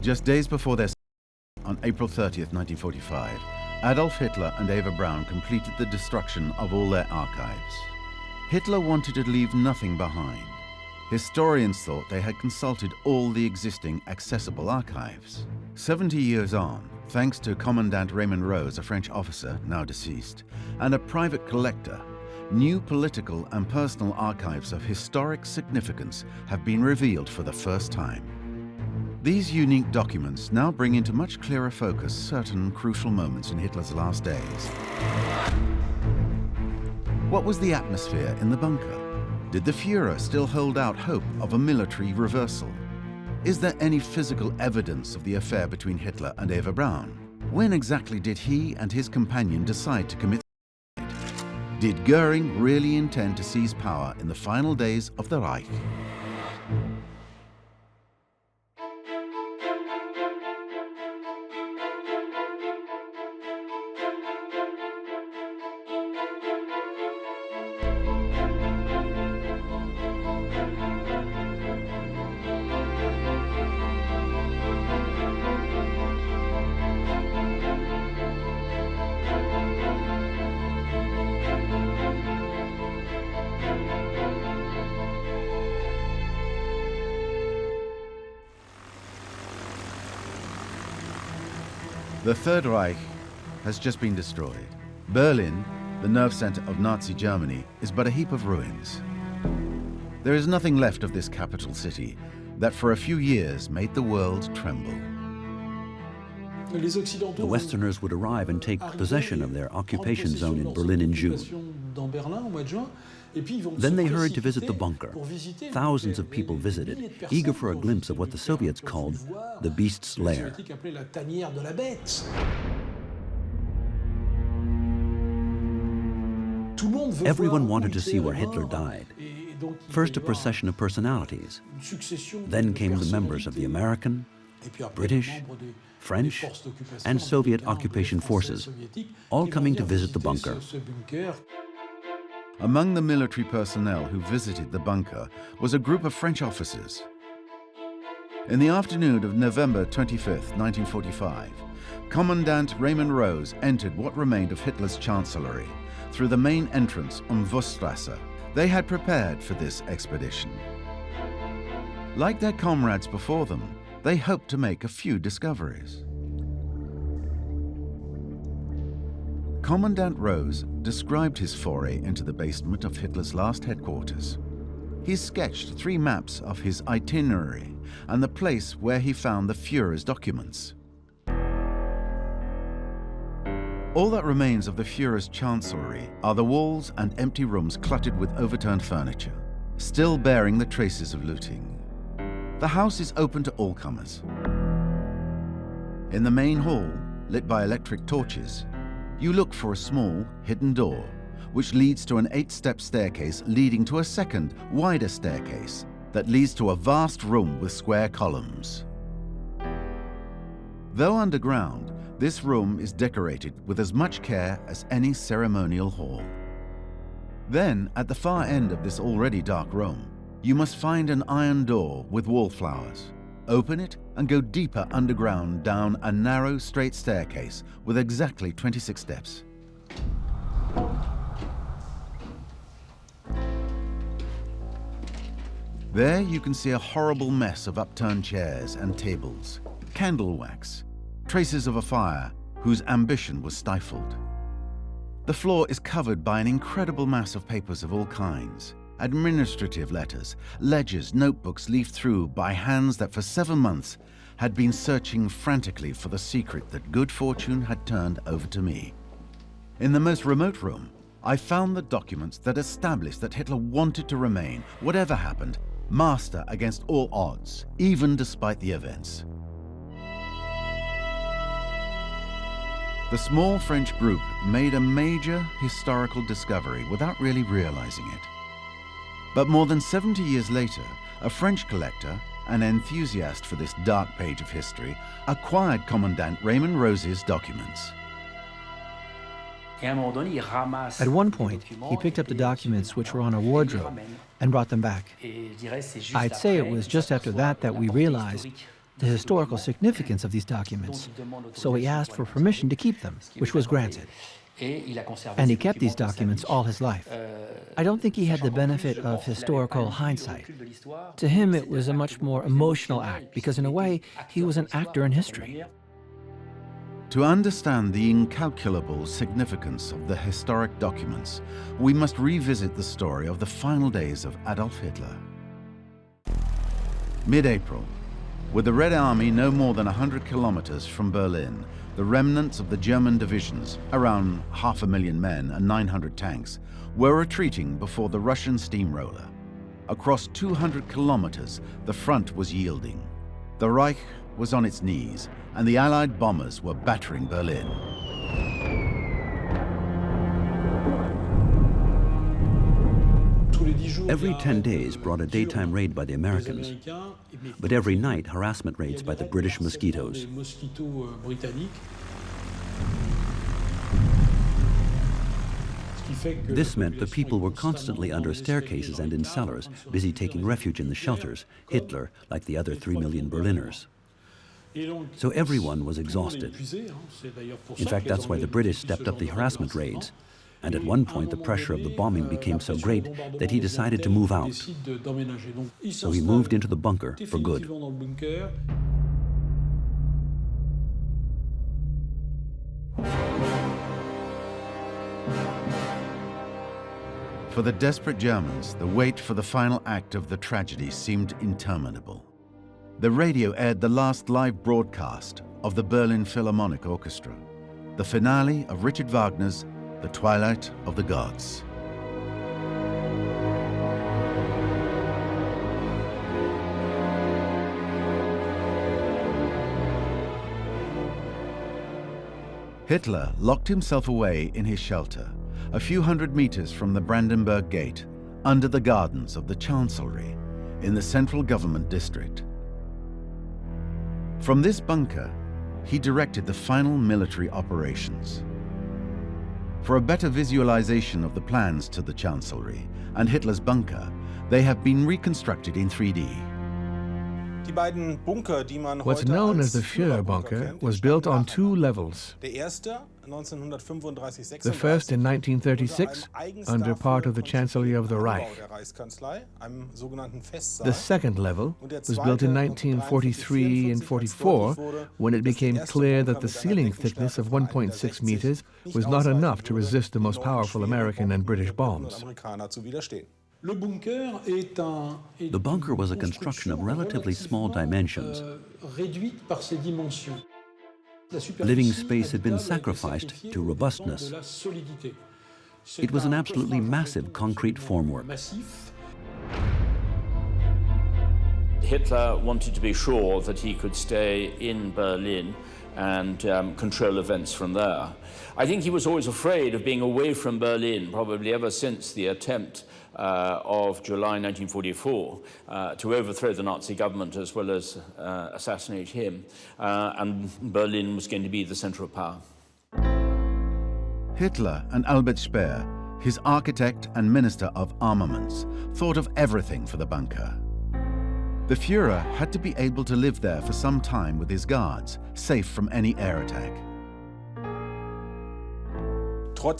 Just days before their on April 30th, 1945, Adolf Hitler and Eva Braun completed the destruction of all their archives. Hitler wanted to leave nothing behind. Historians thought they had consulted all the existing accessible archives. 70 years on, thanks to Commandant Raymond Rose, a French officer, now deceased, and a private collector, new political and personal archives of historic significance have been revealed for the first time. These unique documents now bring into much clearer focus certain crucial moments in Hitler's last days. What was the atmosphere in the bunker? Did the Führer still hold out hope of a military reversal? Is there any physical evidence of the affair between Hitler and Eva Braun? When exactly did he and his companion decide to commit suicide? Did Goering really intend to seize power in the final days of the Reich? The Third Reich has just been destroyed. Berlin, the nerve center of Nazi Germany, is but a heap of ruins. There is nothing left of this capital city that for a few years made the world tremble. The Westerners would arrive and take possession of their occupation zone in Berlin in June. Then they hurried to visit the bunker. Thousands of people visited, eager for a glimpse of what the Soviets called the beast's lair. Everyone wanted to see where Hitler died. First, a procession of personalities. Then came the members of the American, British, French, and Soviet occupation forces, all coming to visit the bunker. Among the military personnel who visited the bunker was a group of French officers. In the afternoon of November 25th, 1945, Commandant Raymond Rose entered what remained of Hitler's chancellery through the main entrance on Vossstrasse. They had prepared for this expedition. Like their comrades before them, they hoped to make a few discoveries. Commandant Rose described his foray into the basement of Hitler's last headquarters. He sketched 3 maps of his itinerary and the place where he found the Führer's documents. All that remains of the Führer's chancellery are the walls and empty rooms cluttered with overturned furniture, still bearing the traces of looting. The house is open to all comers. In the main hall, lit by electric torches, you look for a small, hidden door, which leads to an 8-step staircase leading to a second, wider staircase that leads to a vast room with square columns. Though underground, this room is decorated with as much care as any ceremonial hall. Then, at the far end of this already dark room, you must find an iron door with wallflowers. Open it and go deeper underground down a narrow, straight staircase with exactly 26 steps. There you can see a horrible mess of upturned chairs and tables, candle wax, traces of a fire whose ambition was stifled. The floor is covered by an incredible mass of papers of all kinds. Administrative letters, ledgers, notebooks leafed through by hands that for 7 months had been searching frantically for the secret that good fortune had turned over to me. In the most remote room, I found the documents that established that Hitler wanted to remain, whatever happened, master against all odds, even despite the events. The small French group made a major historical discovery without really realizing it. But more than 70 years later, a French collector, an enthusiast for this dark page of history, acquired Commandant Raymond Rose's documents. At one point, he picked up the documents which were on a wardrobe and brought them back. I'd say it was just after that we realized the historical significance of these documents, so he asked for permission to keep them, which was granted. And he kept these documents all his life. I don't think he had the benefit of historical hindsight. To him, it was a much more emotional act, because in a way, he was an actor in history. To understand the incalculable significance of the historic documents, we must revisit the story of the final days of Adolf Hitler. Mid-April, with the Red Army no more than 100 kilometers from Berlin, the remnants of the German divisions, around 500,000 men and 900 tanks, were retreating before the Russian steamroller. Across 200 kilometers, the front was yielding. The Reich was on its knees, and the Allied bombers were battering Berlin. Every 10 days brought a daytime raid by the Americans, but every night harassment raids by the British mosquitoes. This meant the people were constantly under staircases and in cellars, busy taking refuge in the shelters, Hitler like the other 3 million Berliners. So everyone was exhausted. In fact, that's why the British stepped up the harassment raids. And at one point, the pressure of the bombing became so great that he decided to move out. So he moved into the bunker for good. For the desperate Germans, the wait for the final act of the tragedy seemed interminable. The radio aired the last live broadcast of the Berlin Philharmonic Orchestra, the finale of Richard Wagner's The Twilight of the Gods. Hitler locked himself away in his shelter, a few hundred meters from the Brandenburg Gate, under the gardens of the Chancellery, in the central government district. From this bunker, he directed the final military operations. For a better visualization of the plans to the Chancellery and Hitler's bunker, they have been reconstructed in 3D. What's known as the Führer bunker was built on 2 levels. The first in 1936, under part of the Chancellery of the Reich. The second level was built in 1943 and 44, when it became clear that the ceiling thickness of 1.6 meters was not enough to resist the most powerful American and British bombs. The bunker was a construction of relatively small dimensions. Living space had been sacrificed to robustness. It was an absolutely massive concrete formwork. Hitler wanted to be sure that he could stay in Berlin and control events from there. I think he was always afraid of being away from Berlin, probably ever since the attempt of July 1944 to overthrow the Nazi government as well as assassinate him, and Berlin was going to be the center of power. Hitler and Albert Speer, his architect and minister of armaments, thought of everything for the bunker. The Führer had to be able to live there for some time with his guards, safe from any air attack. In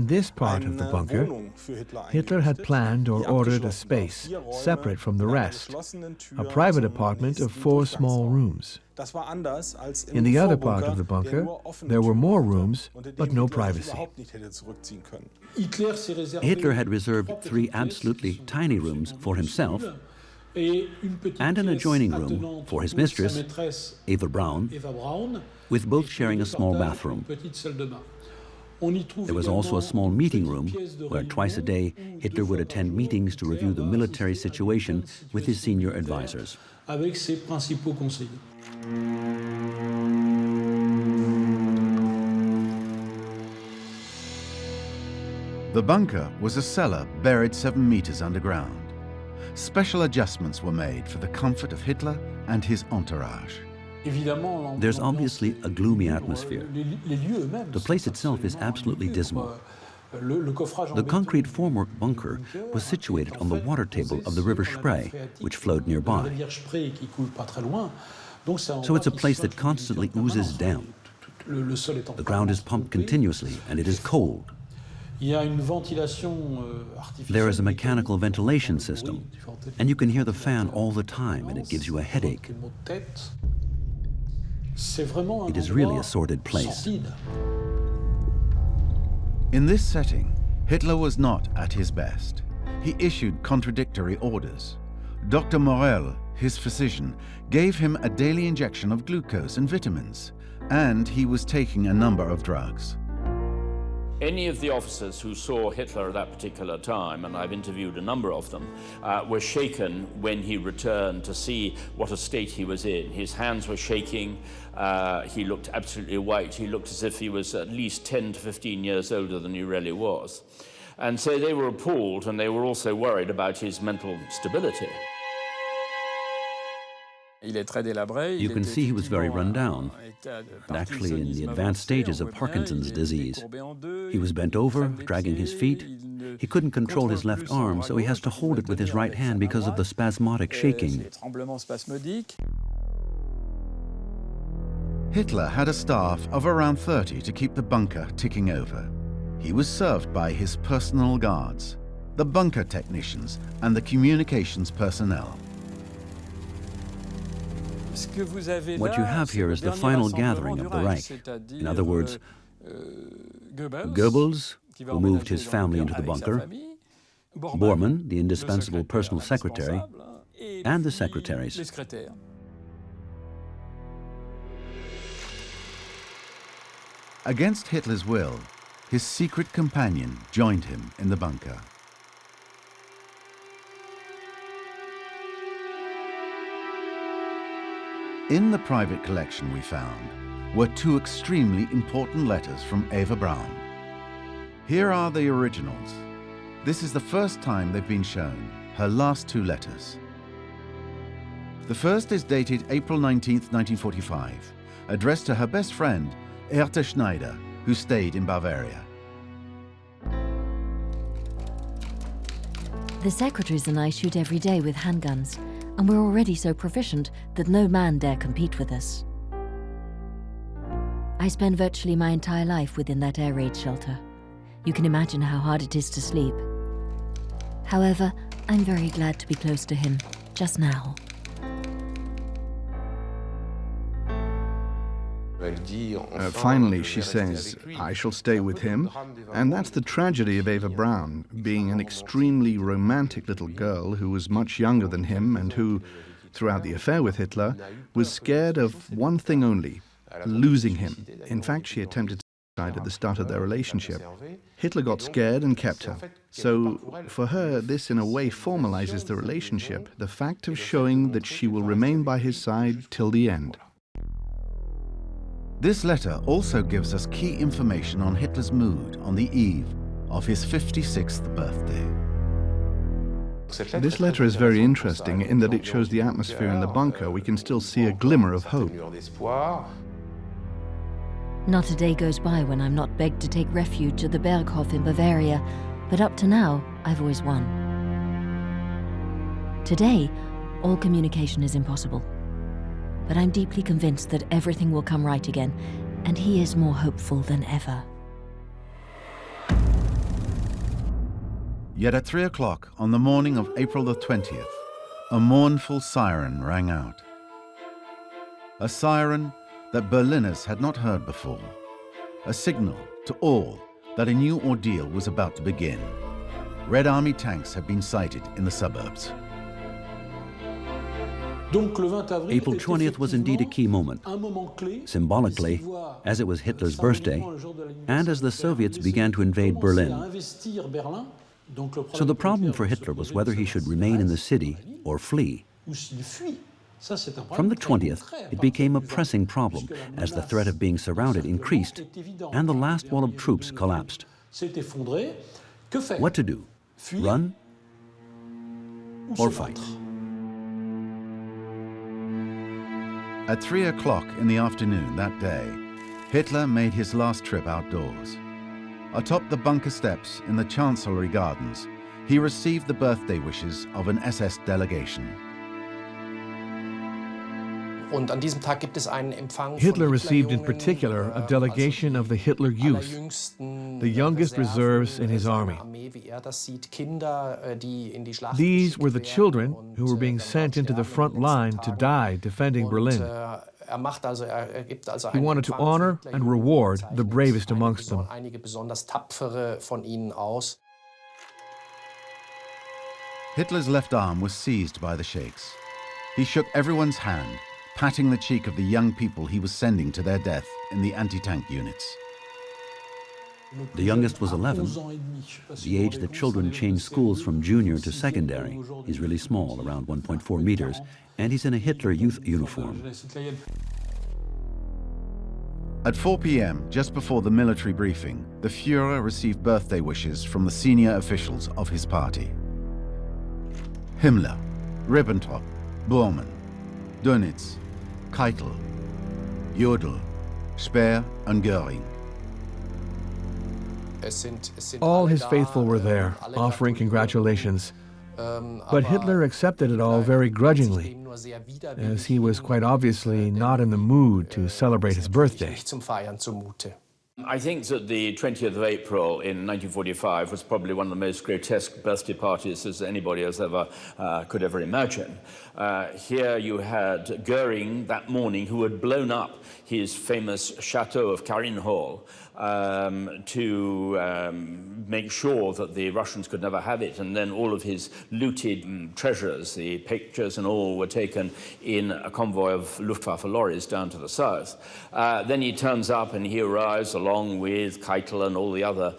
this part of the bunker, Hitler had planned or ordered a space separate from the rest, a private apartment of 4 small rooms. In the other part of the bunker, there were more rooms, but no privacy. Hitler had reserved 3 absolutely tiny rooms for himself and an adjoining room for his mistress, Eva Braun, with both sharing a small bathroom. There was also a small meeting room where twice a day Hitler would attend meetings to review the military situation with his senior advisors. The bunker was a cellar buried 7 meters underground. Special adjustments were made for the comfort of Hitler and his entourage. There's obviously a gloomy atmosphere. The place itself is absolutely dismal. The concrete formwork bunker was situated on the water table of the river Spree, which flowed nearby. So it's a place that constantly oozes damp. The ground is pumped continuously, and it is cold. There is a mechanical ventilation system, and you can hear the fan all the time, and it gives you a headache. It is really a sordid place. In this setting, Hitler was not at his best. He issued contradictory orders. Dr. Morel, his physician, gave him a daily injection of glucose and vitamins, and he was taking a number of drugs. Any of the officers who saw Hitler at that particular time, and I've interviewed a number of them, were shaken when he returned to see what a state he was in. His hands were shaking, he looked absolutely white, he looked as if he was at least 10 to 15 years older than he really was. And so they were appalled, and they were also worried about his mental stability. You can see he was very run down, and actually in the advanced stages of Parkinson's disease. He was bent over, dragging his feet. He couldn't control his left arm, so he has to hold it with his right hand because of the spasmodic shaking. Hitler had a staff of around 30 to keep the bunker ticking over. He was served by his personal guards, the bunker technicians, and the communications personnel. What you have here is the final gathering of the Reich. In other words, Goebbels, who moved his family into the bunker, Bormann, the indispensable personal secretary, and the secretaries. Against Hitler's will, his secret companion joined him in the bunker. In the private collection we found were two extremely important letters from Eva Braun. Here are the originals. This is the first time they've been shown, her last two letters. The first is dated April 19th, 1945, addressed to her best friend, Erta Schneider, who stayed in Bavaria. The secretaries and I shoot every day with handguns, and we're already so proficient that no man dare compete with us. I spend virtually my entire life within that air raid shelter. You can imagine how hard it is to sleep. However, I'm very glad to be close to him, just now. Finally, she says, I shall stay with him. And that's the tragedy of Eva Braun, being an extremely romantic little girl who was much younger than him and who, throughout the affair with Hitler, was scared of one thing only, losing him. In fact, she attempted suicide at the start of their relationship. Hitler got scared and kept her. So, for her, this in a way formalizes the relationship, the fact of showing that she will remain by his side till the end. This letter also gives us key information on Hitler's mood on the eve of his 56th birthday. This letter is very interesting in that it shows the atmosphere in the bunker. We can still see a glimmer of hope. Not a day goes by when I'm not begged to take refuge at the Berghof in Bavaria, but up to now, I've always won. Today, all communication is impossible. But I'm deeply convinced that everything will come right again, and he is more hopeful than ever. Yet at 3 o'clock on the morning of April the 20th, a mournful siren rang out. A siren that Berliners had not heard before. A signal to all that a new ordeal was about to begin. Red Army tanks had been sighted in the suburbs. April 20th was indeed a key moment, symbolically, as it was Hitler's birthday, and as the Soviets began to invade Berlin. So the problem for Hitler was whether he should remain in the city or flee. From the 20th, it became a pressing problem as the threat of being surrounded increased and the last wall of troops collapsed. What to do? Run or fight? At 3 o'clock in the afternoon that day, Hitler made his last trip outdoors. Atop the bunker steps in the Chancellery Gardens, he received the birthday wishes of an SS delegation. Hitler received in particular a delegation of the Hitler Youth, the youngest reserves in his army. These were the children who were being sent into the front line to die defending Berlin. He wanted to honor and reward the bravest amongst them. Hitler's left arm was seized by the sheikhs. He shook everyone's hand, patting the cheek of the young people he was sending to their death in the anti-tank units. The youngest was 11, the age that children change schools from junior to secondary. He's really small, around 1.4 meters, and he's in a Hitler Youth uniform. At 4 p.m., just before the military briefing, the Führer received birthday wishes from the senior officials of his party. Himmler, Ribbentrop, Bormann, Dönitz, Keitel, Jodl, Speer and Goering. All his faithful were there, offering congratulations. But Hitler accepted it all very grudgingly, as he was quite obviously not in the mood to celebrate his birthday. I think that the 20th of April in 1945 was probably one of the most grotesque birthday parties as anybody could ever imagine. Here you had Goering that morning, who had blown up his famous chateau of Marienhall to make sure that the Russians could never have it, and then all of his looted treasures, the pictures and all, were taken in a convoy of Luftwaffe lorries down to the south. Then he turns up and he arrives along with Keitel and all the other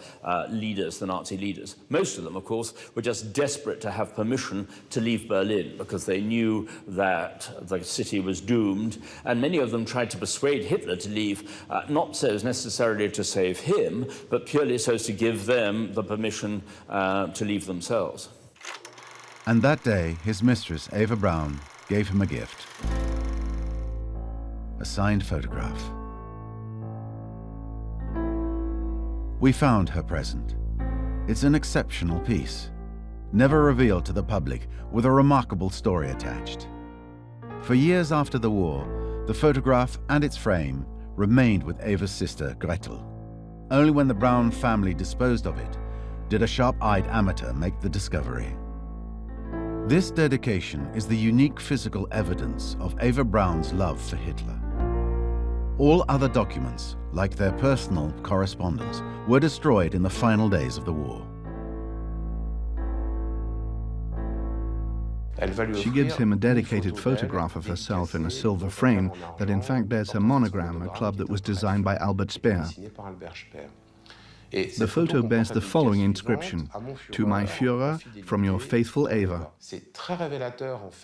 leaders, the Nazi leaders. Most of them, of course, were just desperate to have permission to leave Berlin because they knew that the city was doomed, and many of them tried to persuade Hitler to leave, not so as necessarily to save him, but purely so as to give them the permission to leave themselves. And that day, his mistress, Eva Braun, gave him a gift. A signed photograph. We found her present. It's an exceptional piece, never revealed to the public, with a remarkable story attached. For years after the war, the photograph and its frame remained with Eva's sister, Gretel. Only when the Braun family disposed of it did a sharp-eyed amateur make the discovery. This dedication is the unique physical evidence of Eva Braun's love for Hitler. All other documents, like their personal correspondence, were destroyed in the final days of the war. She gives him a dedicated photograph of herself in a silver frame that in fact bears her monogram, a club that was designed by Albert Speer. The photo bears the following inscription: "To my Führer, from your faithful Eva."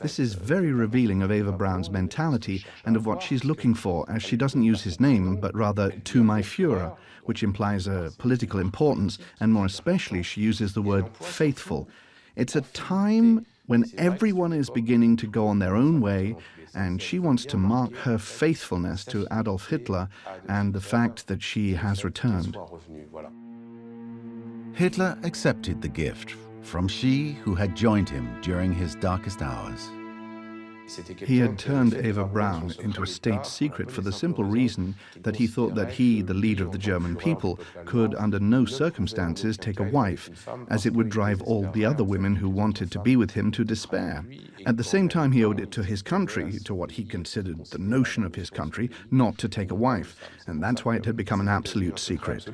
This is very revealing of Eva Braun's mentality and of what she's looking for, as she doesn't use his name, but rather "to my Führer," which implies a political importance, and more especially she uses the word faithful. It's a time when everyone is beginning to go on their own way, and she wants to mark her faithfulness to Adolf Hitler and the fact that she has returned. Hitler accepted the gift from she who had joined him during his darkest hours. He had turned Eva Braun into a state secret for the simple reason that he thought that he, the leader of the German people, could under no circumstances take a wife, as it would drive all the other women who wanted to be with him to despair. At the same time, he owed it to his country, to what he considered the notion of his country, not to take a wife, and that's why it had become an absolute secret.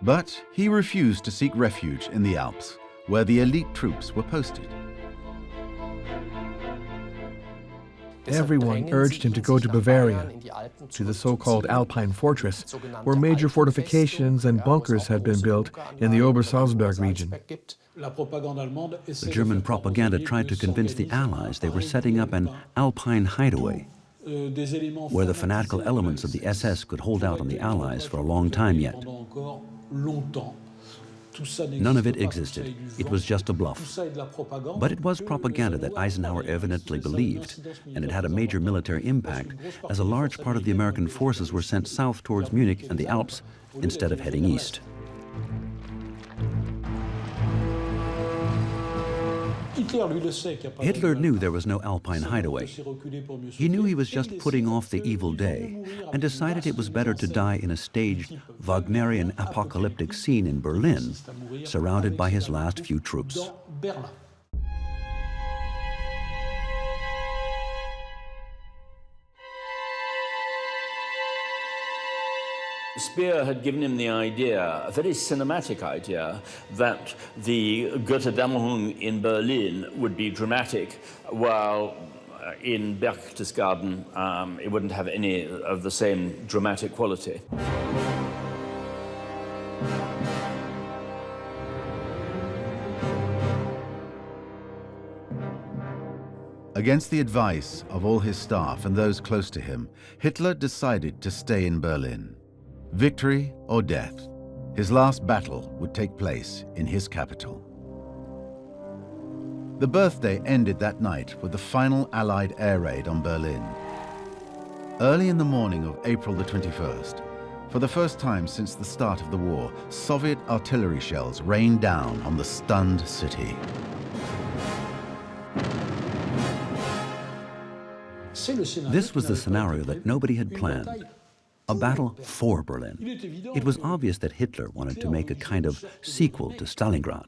But he refused to seek refuge in the Alps, where the elite troops were posted. Everyone urged him to go to Bavaria, to the so-called Alpine fortress, where major fortifications and bunkers had been built in the Obersalzberg region. The German propaganda tried to convince the Allies they were setting up an Alpine hideaway, where the fanatical elements of the SS could hold out on the Allies for a long time yet. None of it existed. It was just a bluff. But it was propaganda that Eisenhower evidently believed, and it had a major military impact, as a large part of the American forces were sent south towards Munich and the Alps instead of heading east. Hitler knew there was no Alpine hideaway. He knew he was just putting off the evil day and decided it was better to die in a staged Wagnerian apocalyptic scene in Berlin, surrounded by his last few troops. Speer had given him the idea, a very cinematic idea, that the Götterdämmerung in Berlin would be dramatic, while in Berchtesgaden it wouldn't have any of the same dramatic quality. Against the advice of all his staff and those close to him, Hitler decided to stay in Berlin. Victory or death, his last battle would take place in his capital. The birthday ended that night with the final Allied air raid on Berlin. Early in the morning of April the 21st, for the first time since the start of the war, Soviet artillery shells rained down on the stunned city. This was the scenario that nobody had planned. A battle for Berlin. It was obvious that Hitler wanted to make a kind of sequel to Stalingrad.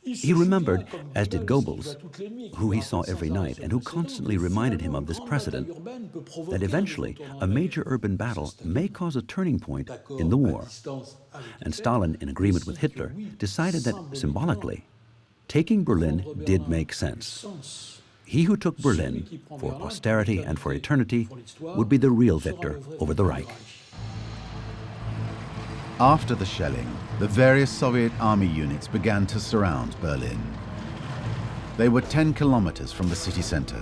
He remembered, as did Goebbels, who he saw every night and who constantly reminded him of this precedent, that eventually a major urban battle may cause a turning point in the war. And Stalin, in agreement with Hitler, decided that, symbolically, taking Berlin did make sense. He who took Berlin, for posterity and for eternity, would be the real victor over the Reich. After the shelling, the various Soviet army units began to surround Berlin. They were 10 kilometers from the city center.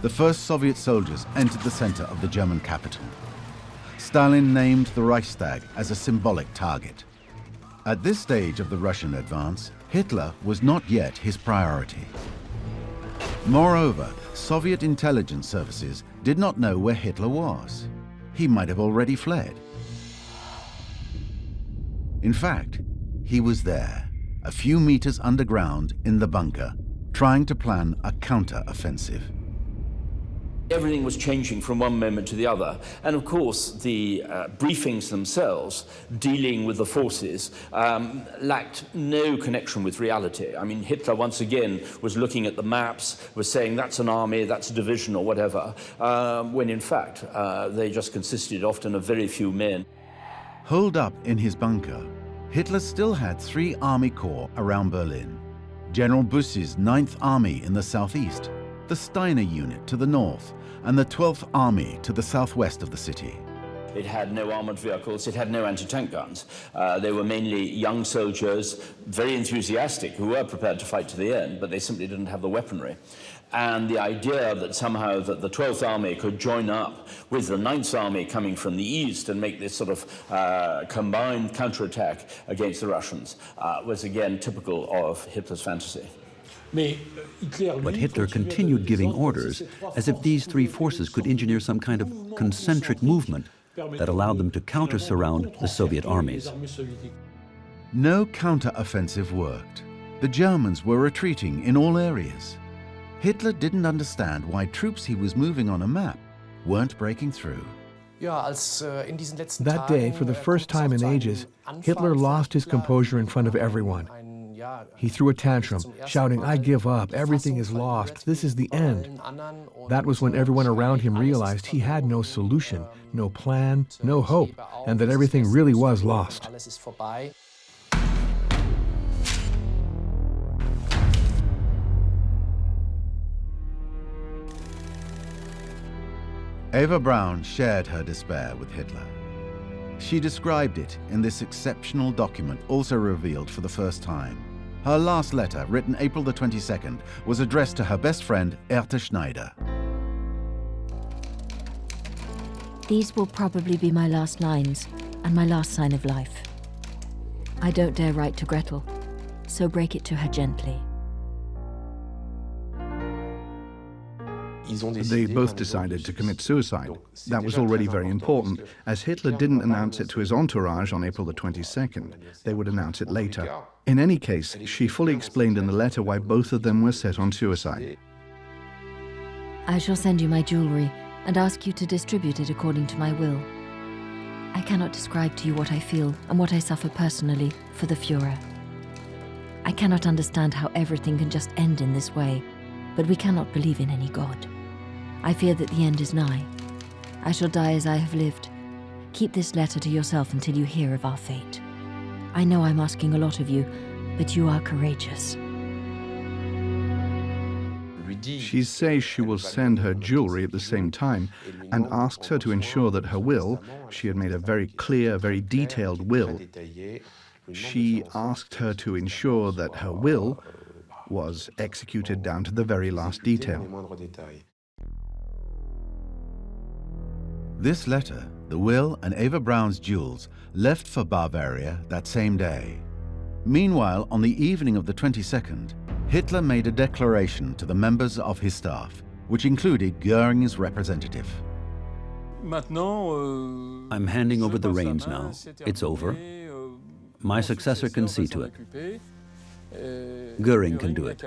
The first Soviet soldiers entered the center of the German capital. Stalin named the Reichstag as a symbolic target. At this stage of the Russian advance, Hitler was not yet his priority. Moreover, Soviet intelligence services did not know where Hitler was. He might have already fled. In fact, he was there, a few meters underground in the bunker, trying to plan a counter-offensive. Everything was changing from one moment to the other. And of course, the briefings themselves, dealing with the forces, lacked no connection with reality. I mean, Hitler, once again, was looking at the maps, was saying that's an army, that's a division, or whatever, when in fact, they just consisted often of very few men. Holed up in his bunker, Hitler still had 3 army corps around Berlin. General Busse's 9th Army in the southeast, the Steiner unit to the north, and the 12th Army to the southwest of the city. It had no armored vehicles, it had no anti-tank guns. They were mainly young soldiers, very enthusiastic, who were prepared to fight to the end, but they simply didn't have the weaponry. And the idea that somehow that the 12th Army could join up with the 9th Army coming from the east and make this sort of combined counterattack against the Russians was again typical of Hitler's fantasy. But Hitler continued giving orders as if these 3 forces could engineer some kind of concentric movement that allowed them to counter-surround the Soviet armies. No counter-offensive worked. The Germans were retreating in all areas. Hitler didn't understand why troops he was moving on a map weren't breaking through. That day, for the first time in ages, Hitler lost his composure in front of everyone. He threw a tantrum, shouting, "I give up, everything is lost, this is the end." That was when everyone around him realized he had no solution, no plan, no hope, and that everything really was lost. Eva Braun shared her despair with Hitler. She described it in this exceptional document, also revealed for the first time. Her last letter, written April the 22nd, was addressed to her best friend, Erta Schneider. These will probably be my last lines. and my last sign of life. I don't dare write to Gretel, so break it to her gently. They both decided to commit suicide. That was already very important, as Hitler didn't announce it to his entourage on April the 22nd. They would announce it later. In any case, she fully explained in the letter why both of them were set on suicide. I shall send you my jewelry and ask you to distribute it according to my will. I cannot describe to you what I feel and what I suffer personally for the Führer. I cannot understand how everything can just end in this way, but we cannot believe in any God. I fear that the end is nigh. I shall die as I have lived. Keep this letter to yourself until you hear of our fate. I know I'm asking a lot of you, but you are courageous. She says she will send her jewelry at the same time and asks her to ensure that her will, she had made a very clear, very detailed will, she asked her to ensure that her will was executed down to the very last detail. This letter, the will and Eva Braun's jewels, left for Bavaria that same day. Meanwhile, on the evening of the 22nd, Hitler made a declaration to the members of his staff, which included Goering's representative. I'm handing over the reins now. It's over. My successor can see to it. Goering can do it.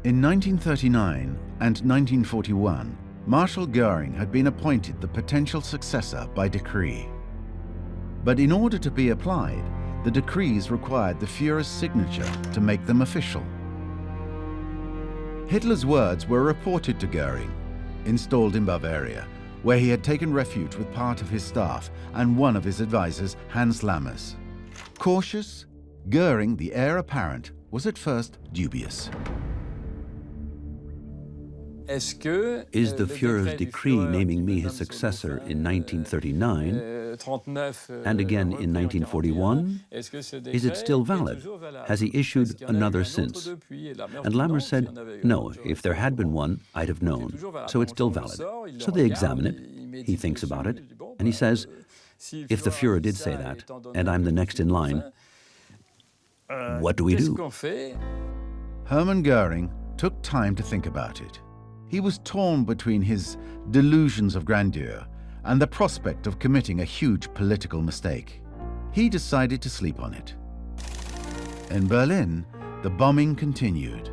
In 1939 and 1941, Marshal Goering had been appointed the potential successor by decree. But in order to be applied, the decrees required the Führer's signature to make them official. Hitler's words were reported to Goering, installed in Bavaria, where he had taken refuge with part of his staff and one of his advisors, Hans Lammers. Cautious, Goering, the heir apparent, was at first dubious. Is the Führer's decree naming me his successor in 1939 and again in 1941, is it still valid? Has he issued another since? And Lammers said, no, if there had been one, I'd have known, so it's still valid. So they examine it, he thinks about it, and he says, if the Führer did say that, and I'm the next in line, what do we do? Hermann Goering took time to think about it. He was torn between his delusions of grandeur and the prospect of committing a huge political mistake. He decided to sleep on it. In Berlin, the bombing continued.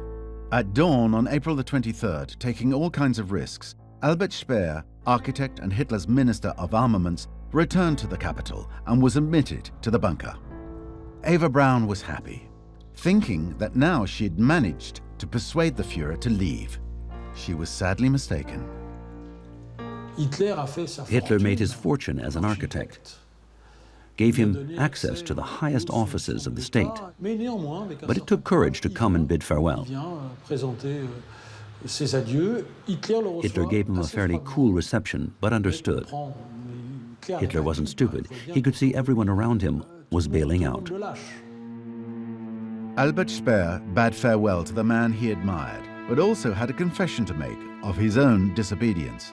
At dawn on April the 23rd, taking all kinds of risks, Albert Speer, architect and Hitler's Minister of Armaments, returned to the capital and was admitted to the bunker. Eva Braun was happy, thinking that now she'd managed to persuade the Führer to leave. She was sadly mistaken. Hitler made his fortune as an architect, gave him access to the highest offices of the state. But it took courage to come and bid farewell. Hitler gave him a fairly cool reception, but understood. Hitler wasn't stupid. He could see everyone around him was bailing out. Albert Speer bade farewell to the man he admired, but also had a confession to make of his own disobedience.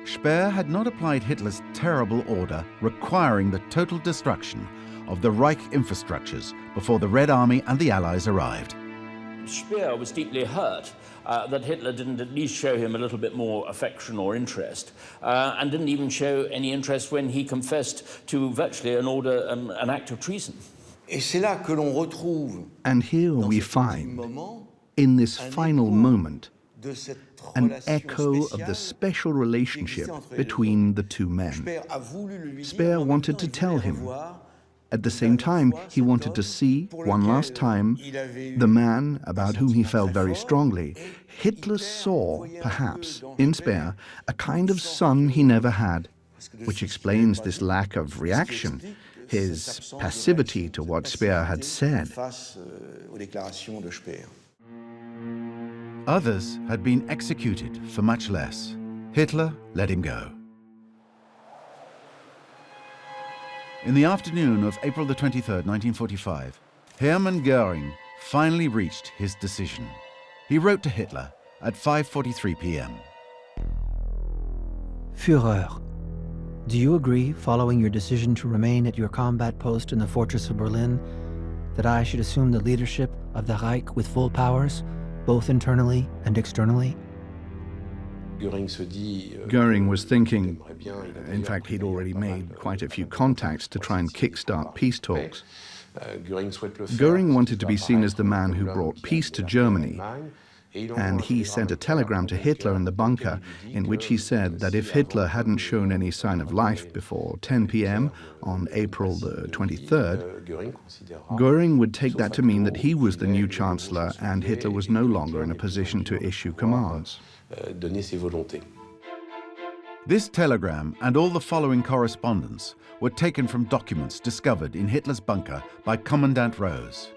Speer had not applied Hitler's terrible order requiring the total destruction of the Reich infrastructures before the Red Army and the Allies arrived. Speer was deeply hurt that Hitler didn't at least show him a little bit more affection or interest, and didn't even show any interest when he confessed to virtually an act of treason. And here we find, in this final moment, an echo of the special relationship between the two men. Speer wanted to tell him. At the same time, he wanted to see, one last time, the man about whom he felt very strongly. Hitler saw, perhaps, in Speer, a kind of son he never had, which explains this lack of reaction, his passivity to what Speer had said. Others had been executed for much less. Hitler let him go. In the afternoon of April the 23rd, 1945, Hermann Goering finally reached his decision. He wrote to Hitler at 5:43 p.m. Führer, Do you agree, following your decision to remain at your combat post in the fortress of Berlin, that I should assume the leadership of the Reich with full powers, both internally and externally? Goering was thinking, in fact, he'd already made quite a few contacts to try and kickstart peace talks. Goering wanted to be seen as the man who brought peace to Germany, and he sent a telegram to Hitler in the bunker in which he said that if Hitler hadn't shown any sign of life before 10 p.m. on April the 23rd, Goering would take that to mean that he was the new chancellor and Hitler was no longer in a position to issue commands. This telegram and all the following correspondence were taken from documents discovered in Hitler's bunker by Commandant Rose.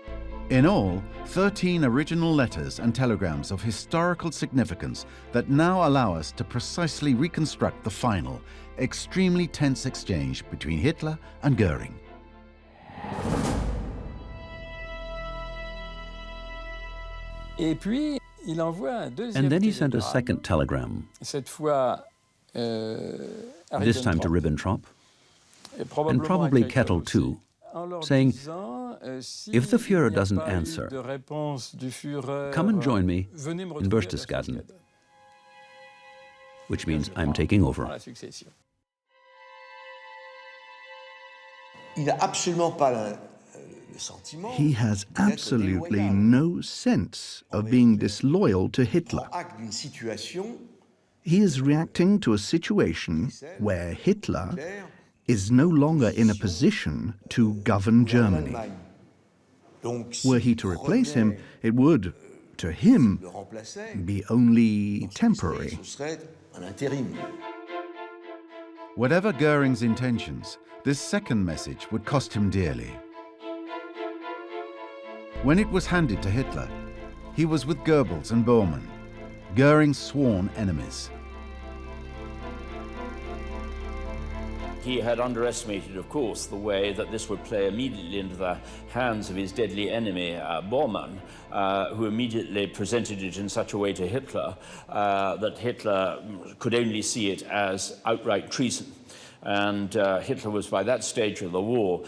In all, 13 original letters and telegrams of historical significance that now allow us to precisely reconstruct the final, extremely tense exchange between Hitler and Goering. And then he sent a second telegram, this time to Ribbentrop, and probably Kettle too, saying, if the Führer doesn't answer, come and join me in Berchtesgaden, which means I'm taking over. He has absolutely no sense of being disloyal to Hitler. He is reacting to a situation where Hitler is no longer in a position to govern Germany. Were he to replace him, it would, to him, be only temporary. Whatever Goering's intentions, this second message would cost him dearly. When it was handed to Hitler, he was with Goebbels and Bormann, Goering's sworn enemies. He had underestimated, of course, the way that this would play immediately into the hands of his deadly enemy, Bormann, who immediately presented it in such a way to Hitler that Hitler could only see it as outright treason. And Hitler was, by that stage of the war,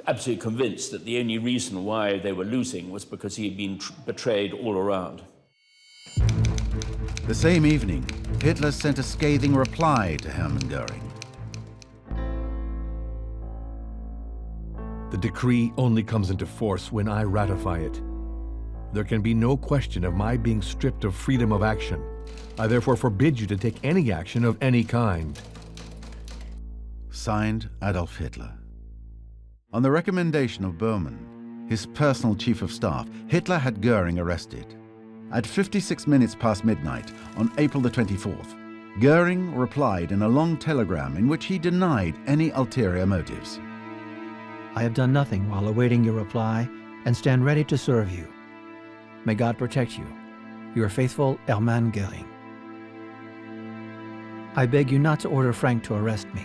absolutely convinced that the only reason why they were losing was because he had been betrayed all around. The same evening, Hitler sent a scathing reply to Hermann Goering. The decree only comes into force when I ratify it. There can be no question of my being stripped of freedom of action. I therefore forbid you to take any action of any kind. Signed, Adolf Hitler. On the recommendation of Bormann, his personal chief of staff, Hitler had Goering arrested. At 56 minutes past midnight on April the 24th, Goering replied in a long telegram in which he denied any ulterior motives. I have done nothing while awaiting your reply and stand ready to serve you. May God protect you. Your faithful Hermann Goering. I beg you not to order Frank to arrest me.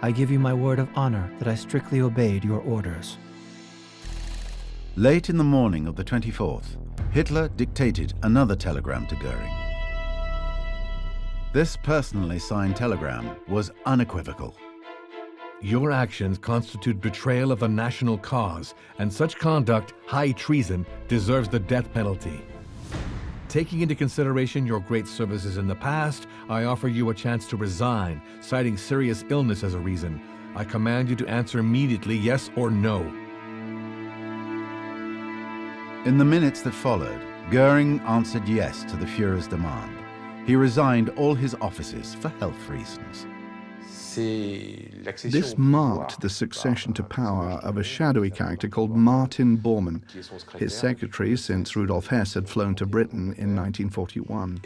I give you my word of honor that I strictly obeyed your orders. Late in the morning of the 24th, Hitler dictated another telegram to Goering. This personally signed telegram was unequivocal. Your actions constitute betrayal of the national cause, and such conduct, high treason, deserves the death penalty. Taking into consideration your great services in the past, I offer you a chance to resign, citing serious illness as a reason. I command you to answer immediately yes or no. In the minutes that followed, Goering answered yes to the Führer's demand. He resigned all his offices for health reasons. This marked the succession to power of a shadowy character called Martin Bormann, his secretary since Rudolf Hess had flown to Britain in 1941.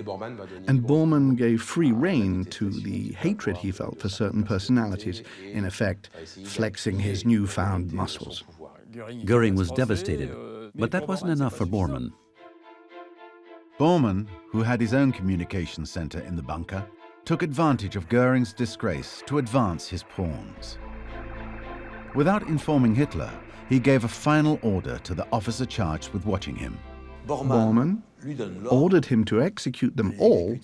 And Bormann gave free rein to the hatred he felt for certain personalities, in effect, flexing his newfound muscles. Goering was devastated, but that wasn't enough for Bormann. Bormann, who had his own communications center in the bunker, took advantage of Goering's disgrace to advance his pawns. Without informing Hitler, he gave a final order to the officer charged with watching him. Bormann ordered him to execute them all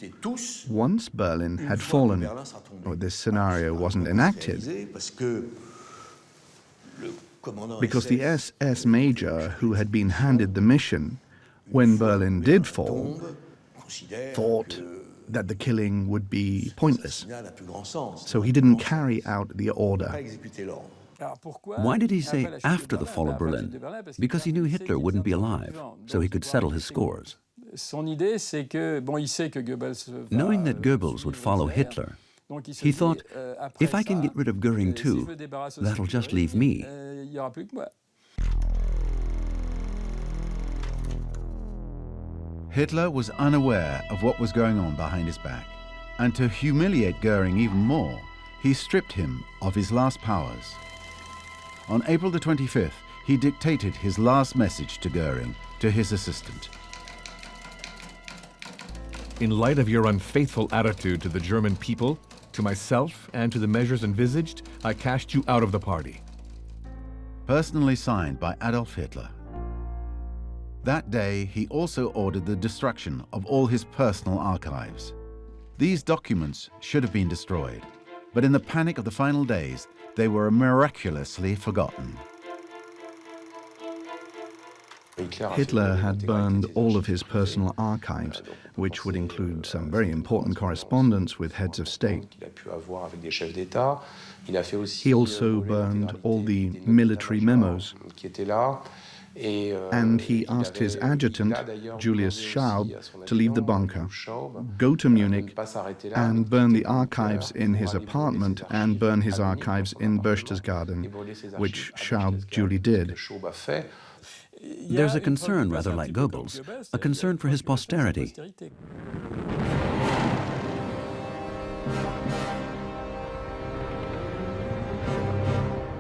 once Berlin had fallen, or this scenario wasn't enacted, because the SS major who had been handed the mission when Berlin did fall thought that the killing would be pointless. So he didn't carry out the order. Why did he say after the fall of Berlin? Because he knew Hitler wouldn't be alive, so he could settle his scores. Knowing that Goebbels would follow Hitler, he thought, if I can get rid of Goering too, that'll just leave me. Hitler was unaware of what was going on behind his back, and to humiliate Goering even more, he stripped him of his last powers. On April the 25th, he dictated his last message to Goering, to his assistant. In light of your unfaithful attitude to the German people, to myself, and to the measures envisaged, I cast you out of the party. Personally signed by Adolf Hitler. That day, he also ordered the destruction of all his personal archives. These documents should have been destroyed, but in the panic of the final days, they were miraculously forgotten. Hitler had burned all of his personal archives, which would include some very important correspondence with heads of state. He also burned all the military memos. And he asked his adjutant, Julius Schaub, to leave the bunker, go to Munich, and burn the archives in his apartment and burn his archives in Berchtesgaden, which Schaub duly did. There's a concern, rather like Goebbels, a concern for his posterity.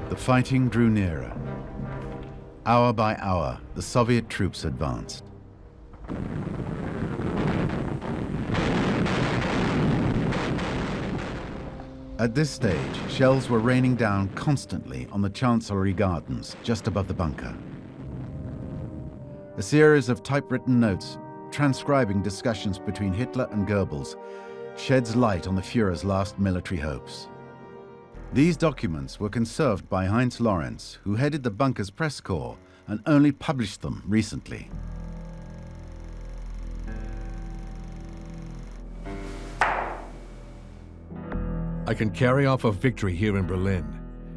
The fighting drew nearer. Hour by hour, the Soviet troops advanced. At this stage, shells were raining down constantly on the Chancellery Gardens, just above the bunker. A series of typewritten notes transcribing discussions between Hitler and Goebbels sheds light on the Führer's last military hopes. These documents were conserved by Heinz Lorenz, who headed the bunker's press corps and only published them recently. I can carry off a victory here in Berlin.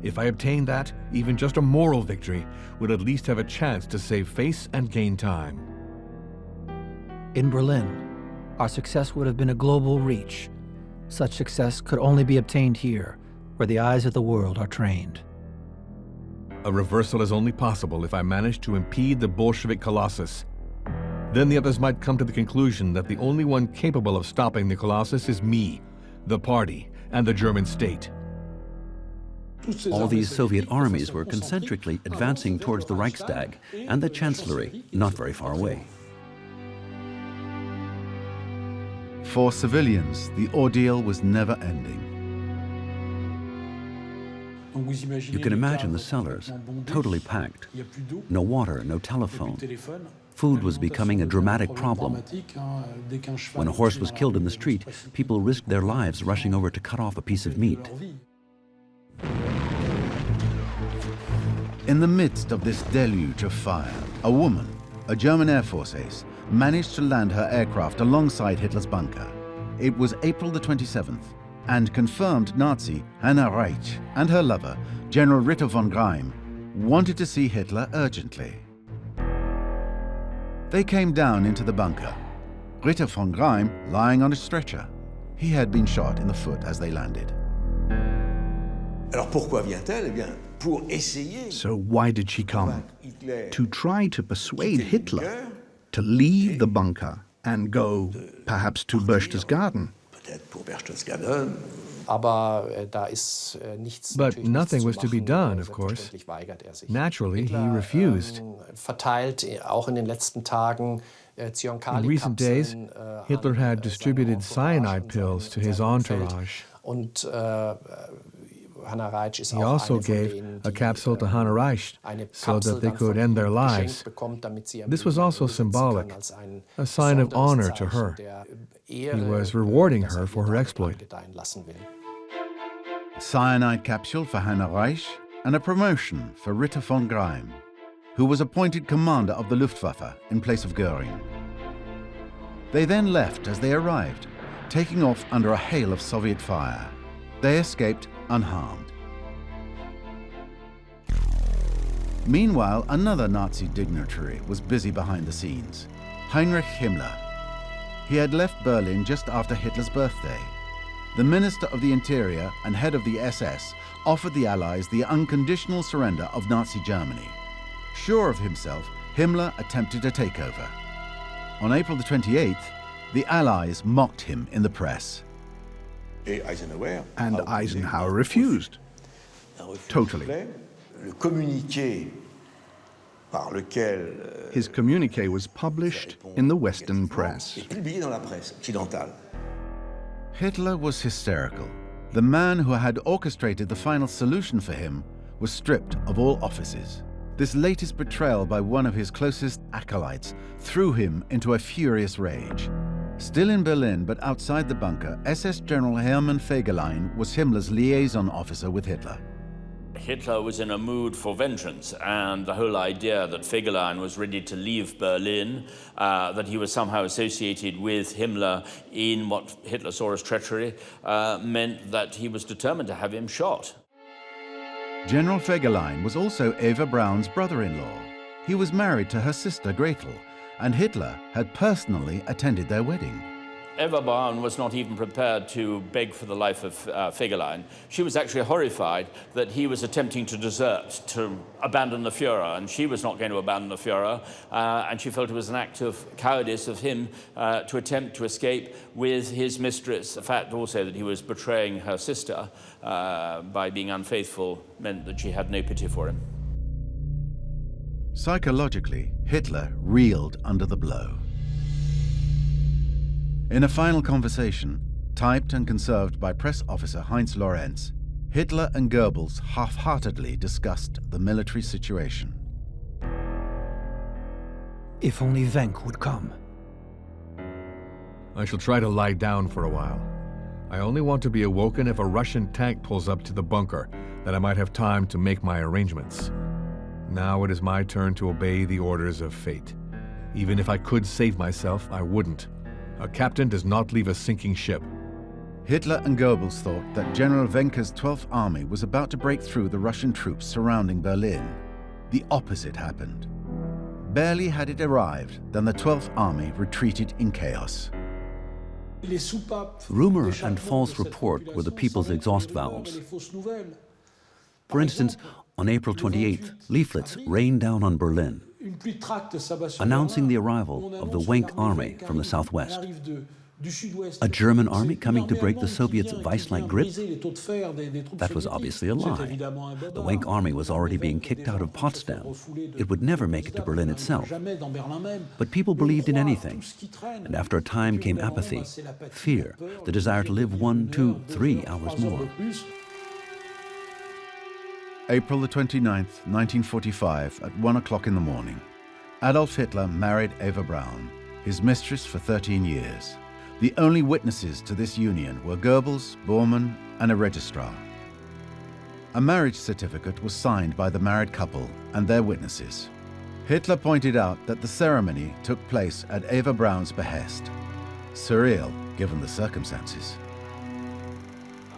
If I obtain that, even just a moral victory would at least have a chance to save face and gain time. In Berlin, our success would have been a global reach. Such success could only be obtained here, where the eyes of the world are trained. A reversal is only possible if I manage to impede the Bolshevik Colossus. Then the others might come to the conclusion that the only one capable of stopping the Colossus is me, the party, and the German state. All these Soviet armies were concentrically advancing towards the Reichstag and the Chancellery, not very far away. For civilians, the ordeal was never ending. You can imagine the cellars, totally packed. No water, no telephone. Food was becoming a dramatic problem. When a horse was killed in the street, people risked their lives rushing over to cut off a piece of meat. In the midst of this deluge of fire, a woman, a German Air Force ace, managed to land her aircraft alongside Hitler's bunker. It was April the 27th, and confirmed Nazi Hannah Reich and her lover, General Ritter von Greim, wanted to see Hitler urgently. They came down into the bunker, Ritter von Greim lying on a stretcher. He had been shot in the foot as they landed. So why did she come? To try to persuade Hitler to leave the bunker and go, perhaps, to Berchtesgaden. But nothing was to be done, of course. Naturally, he refused. In recent days, Hitler had distributed cyanide pills to his entourage. He also gave a capsule to Hannah Reich so that they could end their lives. This was also symbolic, a sign of honor to her. He was rewarding her for her exploit. A cyanide capsule for Hannah Reich and a promotion for Ritter von Greim, who was appointed commander of the Luftwaffe in place of Goering. They then left as they arrived, taking off under a hail of Soviet fire. They escaped unharmed. Meanwhile, another Nazi dignitary was busy behind the scenes, Heinrich Himmler. He had left Berlin just after Hitler's birthday. The Minister of the Interior and head of the SS offered the Allies the unconditional surrender of Nazi Germany. Sure of himself, Himmler attempted a takeover. On April the 28th, the Allies mocked him in the press. And Eisenhower refused. Totally. His communiqué was published in the Western press. Hitler was hysterical. The man who had orchestrated the final solution for him was stripped of all offices. This latest betrayal by one of his closest acolytes threw him into a furious rage. Still in Berlin, but outside the bunker, SS General Hermann Fegelein was Himmler's liaison officer with Hitler. Hitler was in a mood for vengeance, and the whole idea that Fegelein was ready to leave Berlin, that he was somehow associated with Himmler in what Hitler saw as treachery, meant that he was determined to have him shot. General Fegelein was also Eva Braun's brother-in-law. He was married to her sister Gretel, and Hitler had personally attended their wedding. Eva Braun was not even prepared to beg for the life of Fegelein. She was actually horrified that he was attempting to desert, to abandon the Führer, and she was not going to abandon the Führer, and she felt it was an act of cowardice of him to attempt to escape with his mistress. The fact also that he was betraying her sister by being unfaithful meant that she had no pity for him. Psychologically, Hitler reeled under the blow. In a final conversation, typed and conserved by press officer Heinz Lorenz, Hitler and Goebbels half-heartedly discussed the military situation. If only Wenck would come. I shall try to lie down for a while. I only want to be awoken if a Russian tank pulls up to the bunker, that I might have time to make my arrangements. Now it is my turn to obey the orders of fate. Even if I could save myself, I wouldn't. A captain does not leave a sinking ship. Hitler and Goebbels thought that General Wenck's 12th Army was about to break through the Russian troops surrounding Berlin. The opposite happened. Barely had it arrived than the 12th Army retreated in chaos. Rumor and false report were the people's exhaust valves. For instance, on April 28th, leaflets rained down on Berlin, announcing the arrival of the Wenck army from the southwest. A German army coming to break the Soviets' vice-like grip? That was obviously a lie. The Wenck army was already being kicked out of Potsdam. It would never make it to Berlin itself. But people believed in anything. And after a time came apathy, fear, the desire to live 1, 2, 3 hours more. April the 29th, 1945, at 1 o'clock in the morning, Adolf Hitler married Eva Braun, his mistress for 13 years. The only witnesses to this union were Goebbels, Bormann, and a registrar. A marriage certificate was signed by the married couple and their witnesses. Hitler pointed out that the ceremony took place at Eva Braun's behest. Surreal, given the circumstances.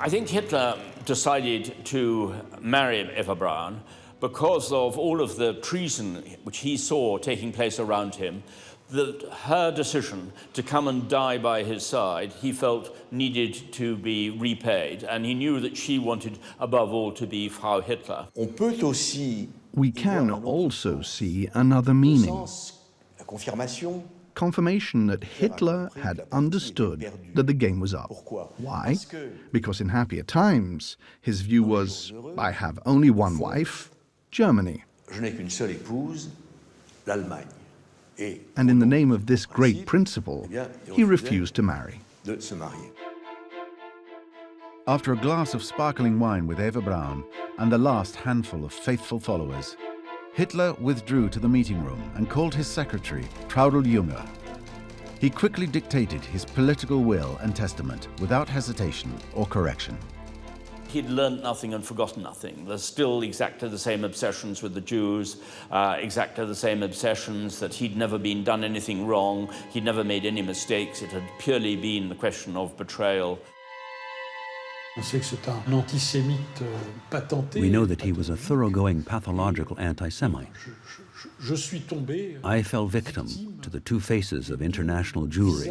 I think Hitler decided to marry Eva Braun because of all of the treason which he saw taking place around him, that her decision to come and die by his side, he felt needed to be repaid, and he knew that she wanted, above all, to be Frau Hitler. We can also see another meaning. Confirmation that Hitler had understood that the game was up. Why? Because in happier times, his view was, I have only one wife, Germany. And in the name of this great principle, he refused to marry. After a glass of sparkling wine with Eva Braun and the last handful of faithful followers, Hitler withdrew to the meeting room and called his secretary, Traudl Junge. He quickly dictated his political will and testament without hesitation or correction. He'd learned nothing and forgotten nothing. There's still exactly the same obsessions with the Jews, exactly the same obsessions that he'd never been done anything wrong, he'd never made any mistakes, it had purely been the question of betrayal. We know that he was a thoroughgoing pathological anti-Semite. I fell victim to the two faces of international Jewry.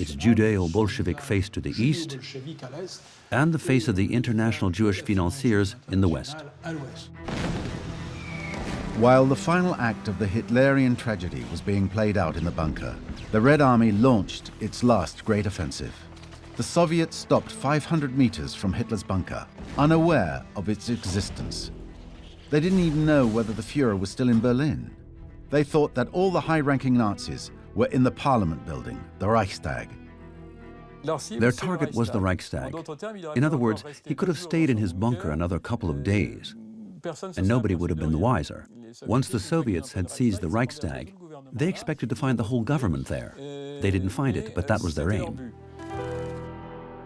Its Judeo-Bolshevik face to the east and the face of the international Jewish financiers in the west. While the final act of the Hitlerian tragedy was being played out in the bunker, the Red Army launched its last great offensive. The Soviets stopped 500 meters from Hitler's bunker, unaware of its existence. They didn't even know whether the Führer was still in Berlin. They thought that all the high-ranking Nazis were in the Parliament building, the Reichstag. Their target was the Reichstag. In other words, he could have stayed in his bunker another couple of days, and nobody would have been the wiser. Once the Soviets had seized the Reichstag, they expected to find the whole government there. They didn't find it, but that was their aim.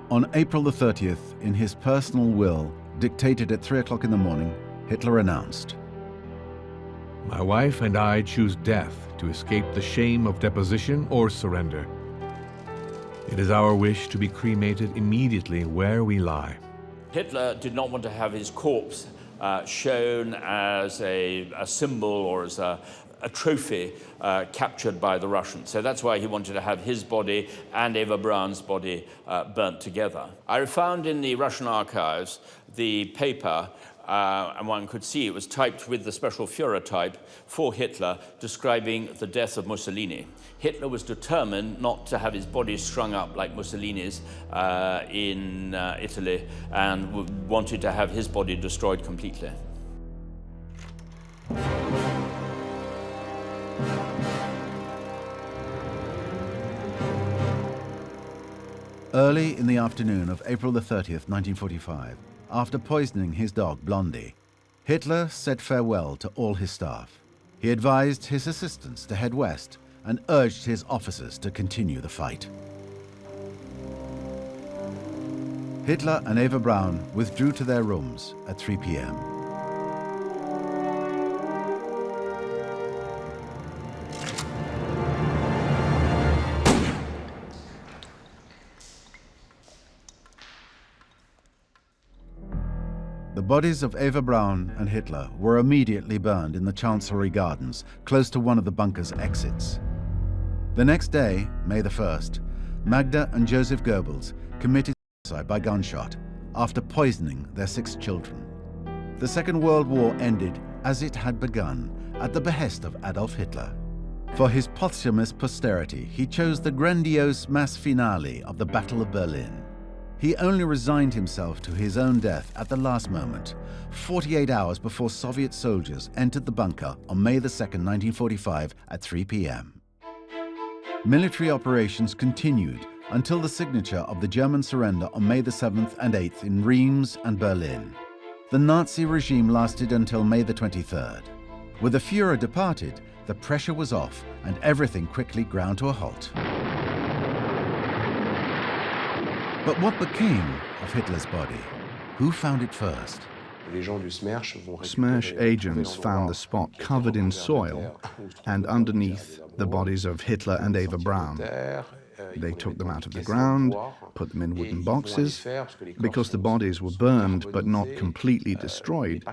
On April the 30th, in his personal will, dictated at 3 o'clock in the morning, Hitler announced, "My wife and I choose death to escape the shame of deposition or surrender. It is our wish to be cremated immediately where we lie." Hitler did not want to have his corpse shown as a symbol or as a trophy captured by the Russians. So that's why he wanted to have his body and Eva Braun's body burnt together. I found in the Russian archives the paper, and one could see it was typed with the special Führer type for Hitler, describing the death of Mussolini. Hitler was determined not to have his body strung up like Mussolini's in Italy, and wanted to have his body destroyed completely. Early in the afternoon of April the 30th, 1945, after poisoning his dog Blondie, Hitler said farewell to all his staff. He advised his assistants to head west and urged his officers to continue the fight. Hitler and Eva Braun withdrew to their rooms at 3 p.m. The bodies of Eva Braun and Hitler were immediately burned in the Chancellery Gardens, close to one of the bunker's exits. The next day, May the 1st, Magda and Joseph Goebbels committed suicide by gunshot after poisoning their 6 children. The Second World War ended as it had begun, at the behest of Adolf Hitler. For his posthumous posterity, he chose the grandiose mass finale of the Battle of Berlin. He only resigned himself to his own death at the last moment, 48 hours before Soviet soldiers entered the bunker on May the 2nd, 1945 at 3 p.m. Military operations continued until the signature of the German surrender on May the 7th and 8th in Reims and Berlin. The Nazi regime lasted until May the 23rd. With the Führer departed, the pressure was off and everything quickly ground to a halt. But what became of Hitler's body? Who found it first? Smersh agents found the spot covered in soil and underneath the bodies of Hitler and Eva Braun. They took them out of the ground, put them in wooden boxes, because the bodies were burned but not completely destroyed,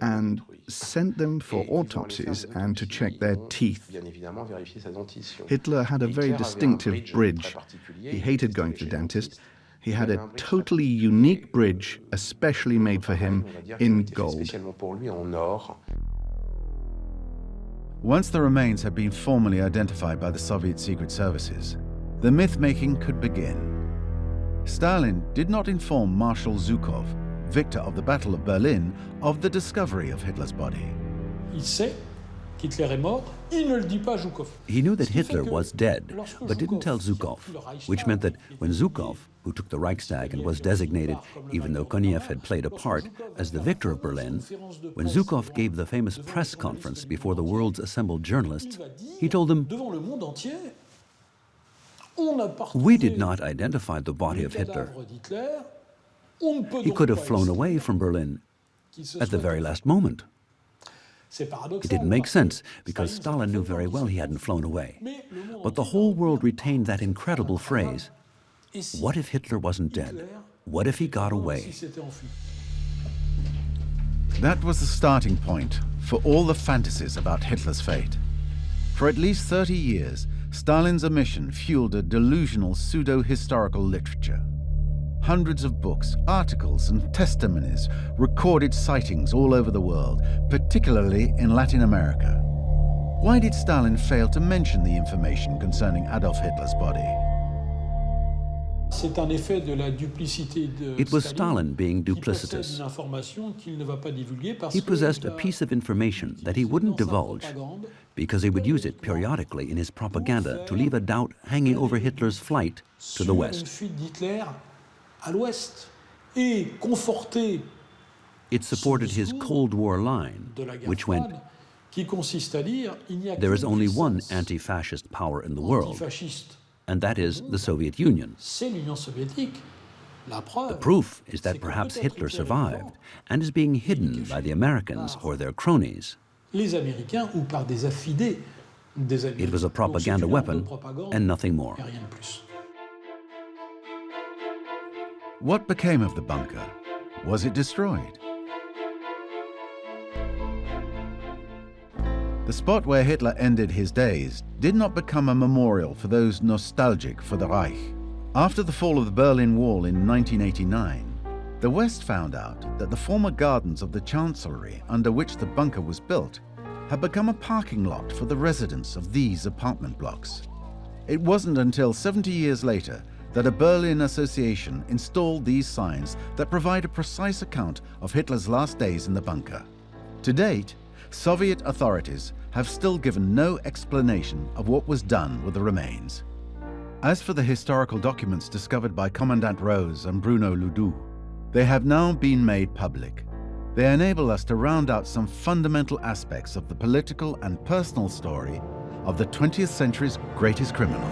and sent them for autopsies and to check their teeth. Hitler had a very distinctive bridge. He hated going to the dentist. He had a totally unique bridge, especially made for him, in gold. Once the remains had been formally identified by the Soviet secret services, the myth-making could begin. Stalin did not inform Marshal Zhukov, victor of the Battle of Berlin, of the discovery of Hitler's body. He knew that Hitler was dead, but didn't tell Zhukov, which meant that when Zhukov, who took the Reichstag and was designated, even though Konev had played a part, as the victor of Berlin, when Zhukov gave the famous press conference before the world's assembled journalists, he told them, "We did not identify the body of Hitler. He could have flown away from Berlin at the very last moment." It didn't make sense, because Stalin knew very well he hadn't flown away. But the whole world retained that incredible phrase, what if Hitler wasn't dead? What if he got away? That was the starting point for all the fantasies about Hitler's fate. For at least 30 years, Stalin's omission fueled a delusional pseudo-historical literature. Hundreds of books, articles, and testimonies recorded sightings all over the world, particularly in Latin America. Why did Stalin fail to mention the information concerning Adolf Hitler's body? It was Stalin being duplicitous. He possessed a piece of information that he wouldn't divulge because he would use it periodically in his propaganda to leave a doubt hanging over Hitler's flight to the West. It supported his Cold War line, which went, there is only one anti-fascist power in the world, and that is the Soviet Union. The proof is that perhaps Hitler survived and is being hidden by the Americans or their cronies. It was a propaganda weapon and nothing more. What became of the bunker? Was it destroyed? The spot where Hitler ended his days did not become a memorial for those nostalgic for the Reich. After the fall of the Berlin Wall in 1989, the West found out that the former gardens of the Chancellery under which the bunker was built had become a parking lot for the residents of these apartment blocks. It wasn't until 70 years later that a Berlin association installed these signs that provide a precise account of Hitler's last days in the bunker. To date, Soviet authorities have still given no explanation of what was done with the remains. As for the historical documents discovered by Commandant Rose and Bruno Ludu, they have now been made public. They enable us to round out some fundamental aspects of the political and personal story of the 20th century's greatest criminal.